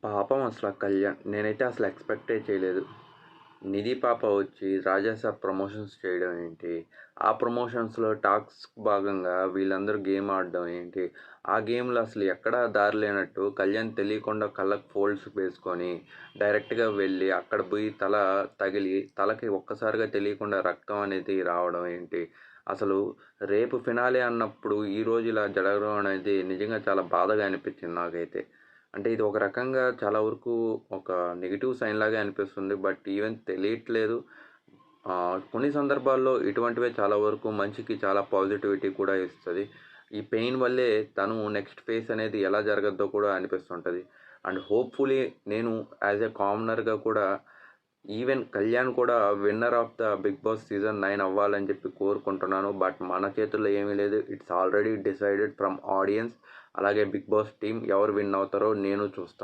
పాపం అసల కళ్యాణ్. నేనైతే అసలు ఎక్స్‌పెక్టే చేయలేదు. నిధి పాప వచ్చి రాజాసాబ్ ప్రమోషన్స్ చేయడం ఏంటి? ఆ ప్రమోషన్స్‌లో టాస్క్ భాగంగా వీళ్ళందరూ గేమ్ ఆడడం ఏంటి? ఆ గేమ్‌లో అసలు ఎక్కడా దారి లేనట్టు కళ్యాణ్ తెలియకుండా కళ్ళకి ఫోల్డ్స్ వేసుకొని డైరెక్ట్‌గా వెళ్ళి అక్కడ పోయి తల తగిలి తలకి ఒక్కసారిగా తెలియకుండా రక్తం అనేది రావడం ఏంటి? అసలు రేపు ఫినాలే అన్నప్పుడు ఈరోజు ఇలా జరగడం అనేది నిజంగా చాలా బాధగా అనిపించింది నాకైతే. అంటే ఇది ఒక రకంగా చాలా వరకు ఒక నెగెటివ్ సైన్ లాగే అనిపిస్తుంది. బట్ ఈవెన్ తెలియట్లేదు. కొన్ని సందర్భాల్లో ఇటువంటివే చాలా వరకు మనిషికి చాలా పాజిటివిటీ కూడా ఇస్తది. ఈ పెయిన్ వల్లే తను నెక్స్ట్ ఫేజ్ అనేది ఎలా జరగద్దో కూడా అనిపిస్తుంటది. అండ్ హోప్‌ఫుల్లీ నేను యాస్ ఎ కామనర్‌గా కూడా ఈవెన్ కళ్యాణ్ కూడా winner of the 'Bigg Boss' season 9 అవ్వాలని చెప్పి కోరుకుంటున్నాను. బట్ మన చేతుల్లో ఏమీ లేదు. It's already decided from audience. అలాగే 'బిగ్ బాస్' టీమ్ ఎవరు విన్ అవుతారో నేను చూస్తాను.